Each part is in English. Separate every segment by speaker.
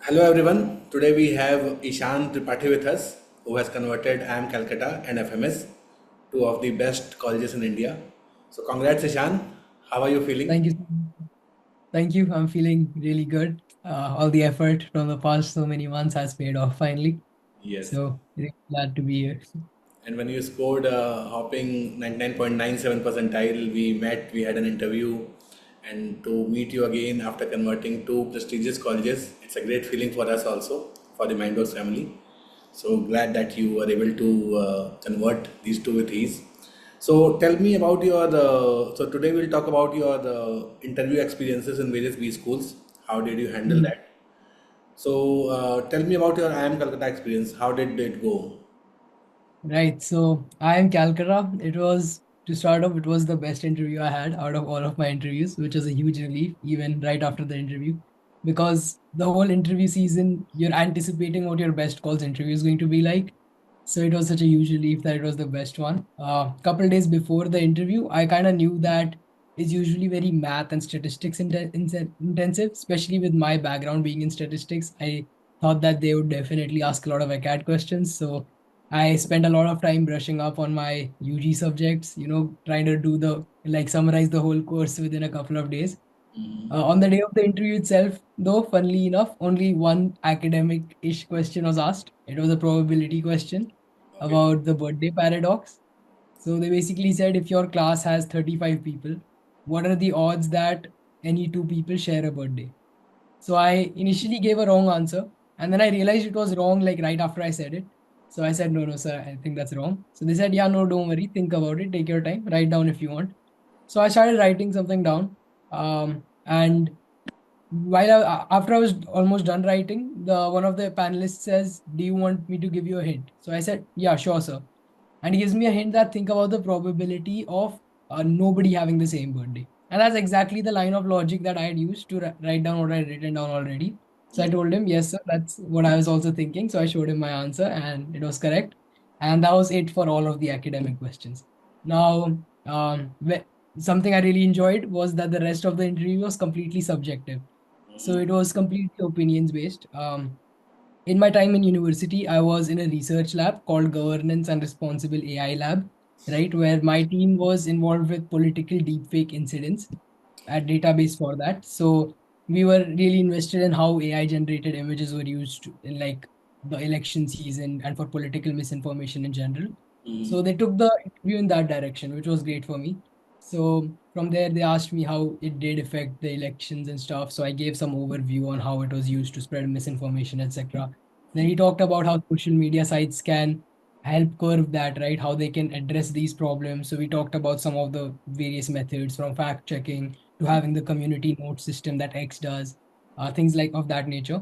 Speaker 1: Hello everyone. Today we have Ishan Tripathi with us, who has converted IIM Calcutta and FMS, two of the best colleges in India. So congrats Ishan. How are you feeling?
Speaker 2: Thank you. Thank you. I'm feeling really good. All the effort from the past so many months has paid off finally.
Speaker 1: Yes.
Speaker 2: So really glad to be here.
Speaker 1: And when you scored a hopping 99.97 percentile, we met, we had an interview, and to meet you again after converting two prestigious colleges, it's a great feeling for us also, for the Mindworkzz family. So glad that you were able to convert these two with ease. So tell me about your. So today we'll talk about your interview experiences in various B schools. How did you handle
Speaker 2: Mhm.
Speaker 1: that? So tell me about your IIM Calcutta experience. How did it go?
Speaker 2: Right. So I am Calcutta. It was to start off, it was the best interview I had out of all of my interviews, which was a huge relief, even right after the interview. Because the whole interview season, you're anticipating what your best calls interview is going to be like. So it was such a huge relief that it was the best one. Couple days before the interview, I kind of knew that it's usually very math and statistics intensive, especially with my background being in statistics. I thought that they would definitely ask a lot of ACAD questions. So I spent a lot of time brushing up on my UG subjects, trying to do summarize the whole course within a couple of days. On the day of the interview itself, though, funnily enough, only one academic-ish question was asked. It was a probability question
Speaker 1: Okay.
Speaker 2: about the birthday paradox. So they basically said if your class has 35 people, what are the odds that any two people share a birthday? So I initially gave a wrong answer, and then I realized it was wrong like right after I said it. So I said, no, no, sir, I think that's wrong. So they said, yeah, no, don't worry, think about it, take your time, write down if you want. So I started writing something down. And after I was almost done writing, the one of the panelists says, "Do you want me to give you a hint?" So I said, "Yeah, sure, sir." And he gives me a hint that think about the probability of nobody having the same birthday. And that's exactly the line of logic that I had used to write down what I had written down already. So I
Speaker 1: Okay.
Speaker 2: told him, yes, sir, that's what I was also thinking. So I showed him my answer and it was correct. And that was it for all of the academic questions. Now, something I really enjoyed was that the rest of the interview was completely subjective. So it was completely opinions based. In my time in university, I was in a research lab called Governance and Responsible AI Lab, right, where my team was involved with political deepfake incidents, a database for that. So we were really invested in how AI generated images were used in like the election season and for political misinformation in general. So they took the interview in that direction, which was great for me. So from there, they asked me how it did affect the elections and stuff. So I gave some overview on how it was used to spread misinformation, etc. Then he talked about how social media sites can help curb that, right? How they can address these problems. So we talked about some of the various methods from fact checking to having the community note system that X does, things like of that nature.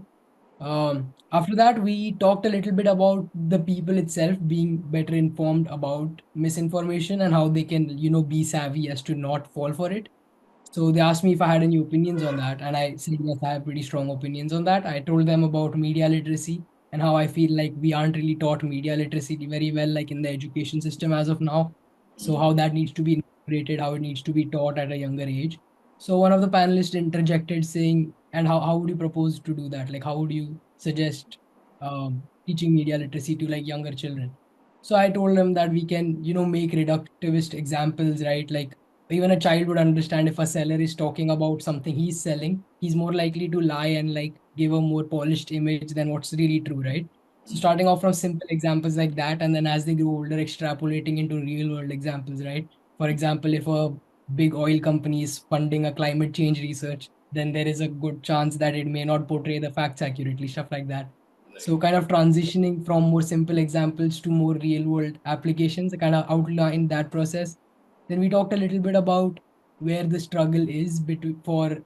Speaker 2: After that, we talked a little bit about the people itself being better informed about misinformation and how they can, be savvy as to not fall for it. So they asked me if I had any opinions on that, and I said yes, I have pretty strong opinions on that. I told them about media literacy and how I feel like we aren't really taught media literacy very well, like in the education system as of now. So how that needs to be integrated, how it needs to be taught at a younger age. So one of the panelists interjected saying, and how would you propose to do that? Like how would you suggest teaching media literacy to like younger children? So I told them that we can, make reductivist examples, right? Like even a child would understand if a seller is talking about something he's selling, he's more likely to lie and like give a more polished image than what's really true, right? So starting off from simple examples like that, and then as they grow older, extrapolating into real world examples, right? For example, if a big oil company is funding a climate change research, then there is a good chance that it may not portray the facts accurately, stuff like that.
Speaker 1: Right.
Speaker 2: So kind of transitioning from more simple examples to more real world applications, kind of outline that process. Then we talked a little bit about where the struggle is between for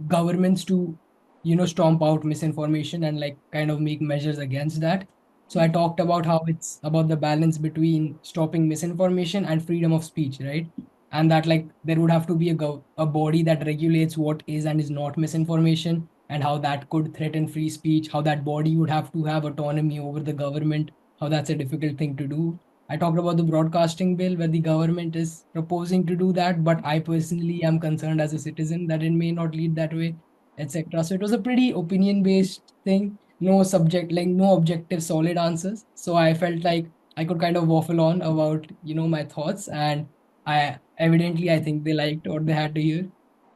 Speaker 2: governments to, stomp out misinformation and like kind of make measures against that. So I talked about how it's about the balance between stopping misinformation and freedom of speech, right? And that like there would have to be a body that regulates what is and is not misinformation and how that could threaten free speech, how that body would have to have autonomy over the government, how that's a difficult thing to do. I talked about the broadcasting bill where the government is proposing to do that, but I personally am concerned as a citizen that it may not lead that way. etc. So it was a pretty opinion based thing, no subject, like no objective solid answers. So I felt like I could kind of waffle on about, my thoughts, and I think they liked what they had to hear.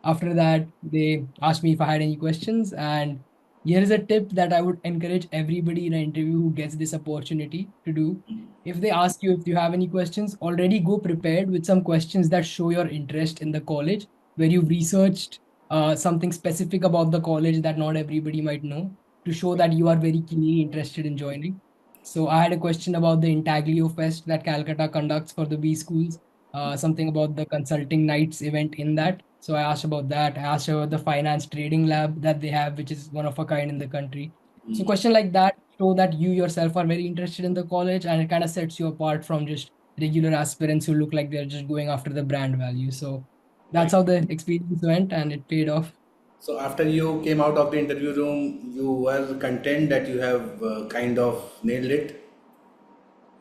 Speaker 2: After that, they asked me if I had any questions, and here is a tip that I would encourage everybody in an interview who gets this opportunity to do. If they ask you if you have any questions, already go prepared with some questions that show your interest in the college, where you've researched something specific about the college that not everybody might know, to show that you are very keenly interested in joining. So I had a question about the Intaglio Fest that Calcutta conducts for the B schools, something about the consulting nights event in that. So I asked about that. I asked about the finance trading lab that they have, which is one of a kind in the country. So question like that show that you yourself are very interested in the college, and it kind of sets you apart from just regular aspirants who look like they're just going after the brand value. So that's
Speaker 1: Right.
Speaker 2: how the experience went, and it paid off.
Speaker 1: So after you came out of the interview room, you were content that you have kind of nailed it.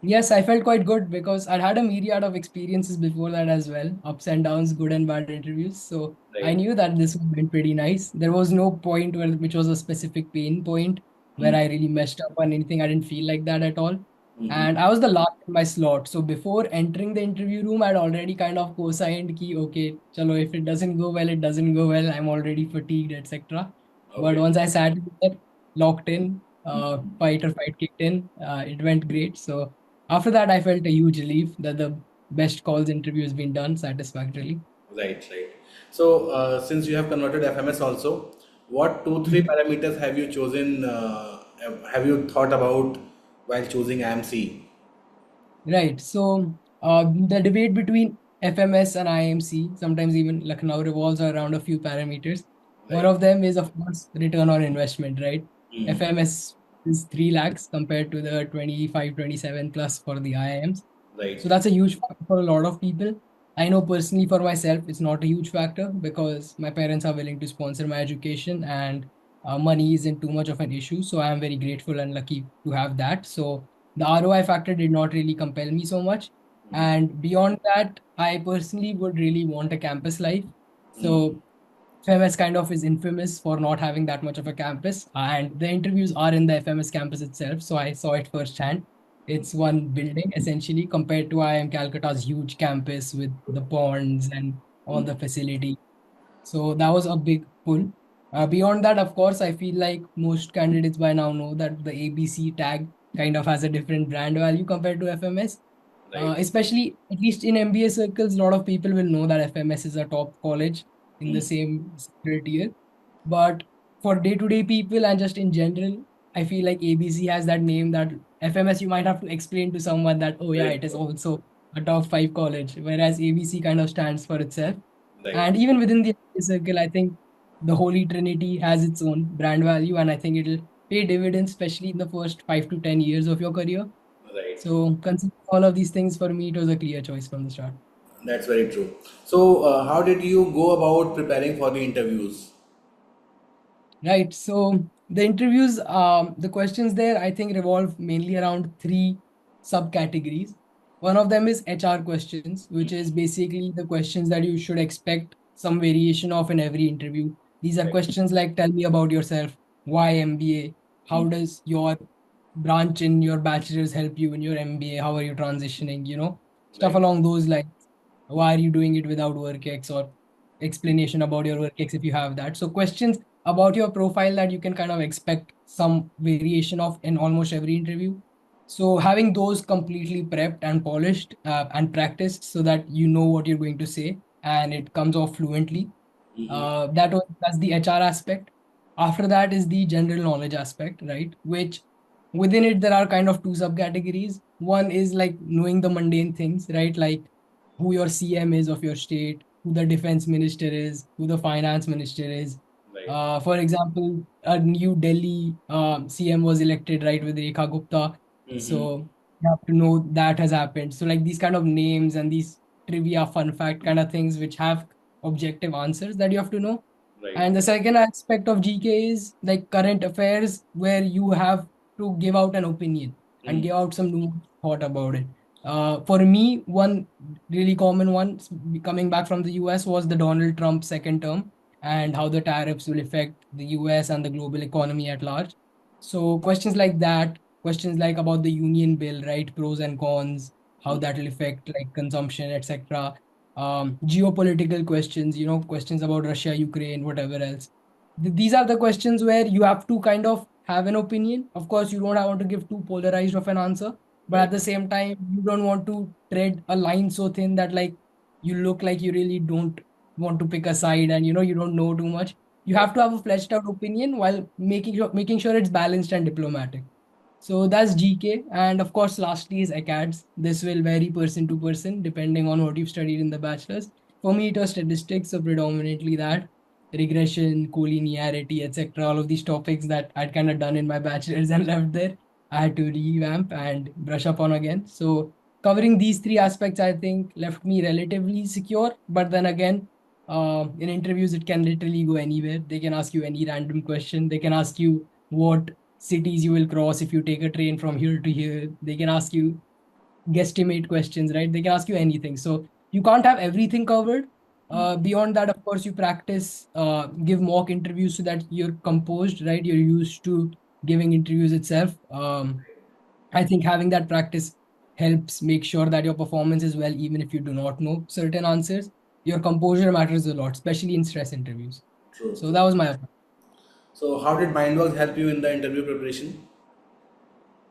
Speaker 2: Yes, I felt quite good because I'd had a myriad of experiences before that as well, ups and downs, good and bad interviews. So I
Speaker 1: Right.
Speaker 2: knew that this would been pretty nice. There was no point which was a specific pain point where I really messed up on anything. I didn't feel like that at all.
Speaker 1: Mm-hmm.
Speaker 2: And I was the last in my slot. So before entering the interview room, I'd already kind of co-signed ki, okay, chalo, if it doesn't go well, it doesn't go well. I'm already fatigued, etc. But
Speaker 1: Okay.
Speaker 2: once I sat there, locked in, fight or fight kicked in, it went great. So after that, I felt a huge relief that the best calls interview has been done satisfactorily.
Speaker 1: Right, right. So, since you have converted FMS also, what two, three
Speaker 2: Mhm.
Speaker 1: parameters have you chosen, have you thought about while choosing IMC?
Speaker 2: Right. So the debate between FMS and IMC, sometimes even Lucknow, revolves around a few parameters. One
Speaker 1: Right.
Speaker 2: of them is, of course, return on investment, right?
Speaker 1: Mm.
Speaker 2: FMS is 3 lakhs compared to the 25, 27 plus for the IIMs. So
Speaker 1: Right.
Speaker 2: that's a huge factor for a lot of people. I know personally for myself, it's not a huge factor because my parents are willing to sponsor my education, and money isn't too much of an issue. So I am very grateful and lucky to have that. So the ROI factor did not really compel me so much. And beyond that, I personally would really want a campus life. So FMS kind of is infamous for not having that much of a campus, and the interviews are in the FMS campus itself. So I saw it firsthand. It's one building essentially compared to IIM Calcutta's huge campus with the ponds and all the facility. So that was a big pull. Beyond that, of course, I feel like most candidates by now know that the ABC tag kind of has a different brand value compared to FMS.
Speaker 1: Right.
Speaker 2: Especially, at least in MBA circles, a lot of people will know that FMS is a top college in the same separate tier. But for day-to-day people and just in general, I feel like ABC has that name that FMS you might have to explain to someone that, oh yeah,
Speaker 1: Very
Speaker 2: it is
Speaker 1: true.
Speaker 2: also a top five college, whereas ABC kind of stands for itself.
Speaker 1: Right.
Speaker 2: And even within the MBA circle, I think the Holy Trinity has its own brand value, and I think it'll pay dividends, especially in the first 5 to 10 years of your career.
Speaker 1: Right.
Speaker 2: So considering all of these things, for me, it was a clear choice from the start.
Speaker 1: That's very true. So, how did you go about preparing for the interviews?
Speaker 2: Right. So the interviews, the questions there, I think revolve mainly around three subcategories. One of them is HR questions, which is basically the questions that you should expect some variation of in every interview. These are
Speaker 1: Right.
Speaker 2: questions like, tell me about yourself, why MBA, how does your branch in your bachelor's help you in your MBA, how are you transitioning, stuff
Speaker 1: Right.
Speaker 2: along those lines. Why are you doing it without WorkX, or explanation about your WorkX if you have that. So questions about your profile that you can kind of expect some variation of in almost every interview. So having those completely prepped and polished and practiced so that you know what you're going to say and it comes off fluently. That's the HR aspect. After that is the general knowledge aspect, right? Which within it there are kind of two subcategories. One is like knowing the mundane things, right? Like who your CM is of your state, who the defense minister is, who the finance minister is.
Speaker 1: Right.
Speaker 2: For example, a New Delhi CM was elected, right, with Rekha Gupta.
Speaker 1: Mm-hmm.
Speaker 2: So you have to know that has happened. So like these kind of names and these trivia, fun fact kind of things which have objective answers that you have to know.
Speaker 1: Right.
Speaker 2: And the second aspect of GK is like current affairs, where you have to give out an opinion and
Speaker 1: Mm.
Speaker 2: give out some new thought about it. For me, one really common one coming back from the US was the Donald Trump second term. and how the tariffs will affect the US and the global economy at large. So questions like that, questions like about the union bill, right? Pros and cons, how
Speaker 1: Mm.
Speaker 2: that will affect like consumption, etc. Geopolitical questions, questions about Russia, Ukraine, whatever else. These are the questions where you have to kind of have an opinion. Of course, you don't want to give too polarized of an answer, but
Speaker 1: Right.
Speaker 2: at the same time, you don't want to tread a line so thin that like you look like you really don't want to pick a side and you don't know too much. You
Speaker 1: Right.
Speaker 2: have to have a fleshed out opinion while making sure it's balanced and diplomatic. So that's GK. And of course, lastly is ACADS. This will vary person to person depending on what you've studied in the bachelor's. For me, it was statistics, so predominantly that regression, collinearity, etc. All of these topics that I'd kind of done in my bachelor's and left there. I had to revamp and brush up on again. So covering these three aspects, I think, left me relatively secure. But then again, in interviews, it can literally go anywhere. They can ask you any random question. They can ask you what cities you will cross if you take a train from here to here. They can ask you guesstimate questions, right? They can ask you anything. So you can't have everything covered. Beyond that, of course, you practice, give mock interviews so that you're composed, right? You're used to giving interviews itself. I think having that practice helps make sure that your performance is well, even if you do not know certain answers. Your composure matters a lot, especially in stress interviews.
Speaker 1: True,
Speaker 2: So
Speaker 1: true.
Speaker 2: that was my.
Speaker 1: So, how did Mindworkzz help you in the interview preparation?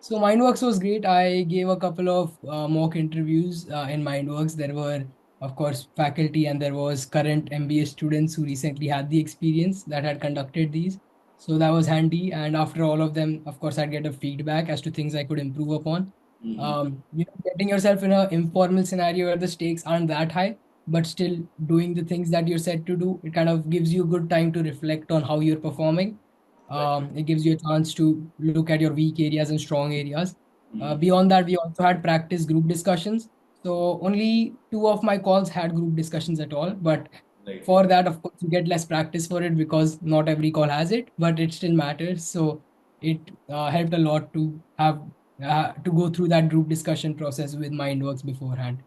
Speaker 2: So Mindworkzz was great. I gave a couple of mock interviews in Mindworkzz. There were, of course, faculty and there was current MBA students who recently had the experience that had conducted these. So that was handy. And after all of them, of course, I'd get a feedback as to things I could improve upon.
Speaker 1: Mm-hmm.
Speaker 2: Getting yourself in an informal scenario where the stakes aren't that high, but still doing the things that you're set to do, it kind of gives you a good time to reflect on how you're performing.
Speaker 1: Right.
Speaker 2: It gives you a chance to look at your weak areas and strong areas.
Speaker 1: Mm-hmm.
Speaker 2: Beyond that, we also had practice group discussions. So only two of my calls had group discussions at all. But
Speaker 1: Right.
Speaker 2: for that, of course, you get less practice for it because not every call has it, but it still matters. So it helped a lot to have to go through that group discussion process with Mindworkzz beforehand.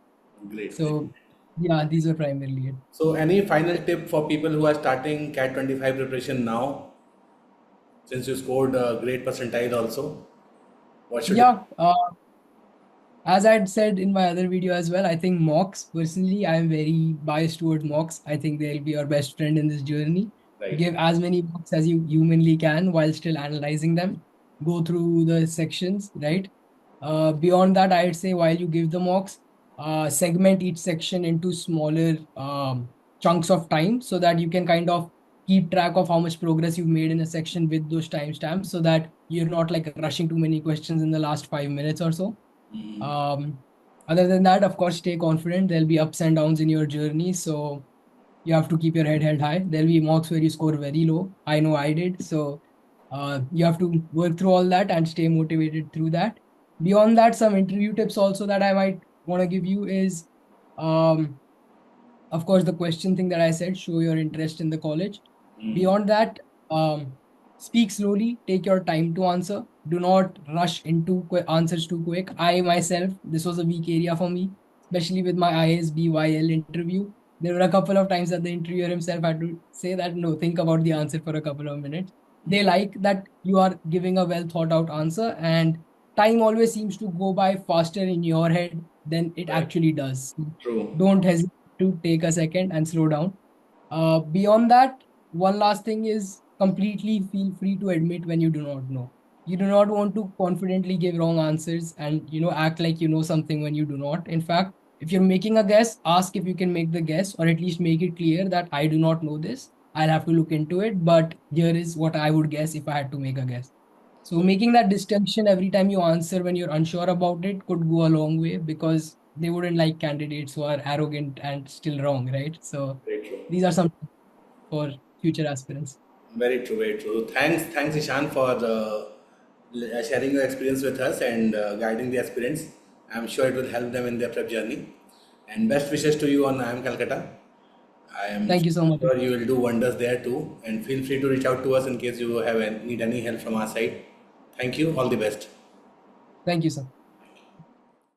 Speaker 1: Great, great.
Speaker 2: So yeah, these were primarily it.
Speaker 1: So, any final tip for people who are starting CAT 25 preparation now, since you scored a great percentile also? What should
Speaker 2: Yeah. As I'd said in my other video as well, I think mocks, personally, I am very biased towards mocks. I think they'll be your best friend in this journey.
Speaker 1: right?
Speaker 2: Give as many mocks as you humanly can while still analyzing them. Go through the sections, right? Beyond that, I'd say while you give the mocks, segment each section into smaller chunks of time so that you can kind of keep track of how much progress you've made in a section with those timestamps so that you're not like rushing too many questions in the last 5 minutes or so.
Speaker 1: Mm,
Speaker 2: um, Other than that, of course, stay confident. There'll be ups and downs in your journey, so you have to keep your head held high. There'll be mocks where you score very low. I know I did. So you have to work through all that and stay motivated through that. Beyond that, some interview tips also that I might want to give you is um, of course, the question thing that I said, show your interest in the college.
Speaker 1: mm,
Speaker 2: Beyond that, speak slowly, take your time to answer. Do not rush into answers too quick. I myself, this was a weak area for me, especially with my ISBYL interview. There were a couple of times that the interviewer himself had to say that, no, think about the answer for a couple of minutes. They like that you are giving a well thought out answer, and time always seems to go by faster in your head than it
Speaker 1: right.
Speaker 2: actually does.
Speaker 1: True.
Speaker 2: Don't hesitate to take a second and slow down. Beyond that, one last thing is completely feel free to admit when you do not know. You do not want to confidently give wrong answers and act like you know something when you do not. In fact, if you're making a guess, ask if you can make the guess or at least make it clear that I do not know this. I'll have to look into it, but here is what I would guess if I had to make a guess. So making that distinction every time you answer when you're unsure about it could go a long way because they wouldn't like candidates who are arrogant and still wrong, right? So
Speaker 1: Very true.
Speaker 2: these are some for future aspirants.
Speaker 1: Very true. Very true. Thanks, Ishan, for sharing your experience with us and guiding the aspirants. I'm sure it will help them in their prep journey. And best wishes to you on IIM Calcutta. I am
Speaker 2: Thank you so much.
Speaker 1: sure you will do wonders there too. And feel free to reach out to us in case you need any help from our side. Thank you. All the best.
Speaker 2: Thank you, sir.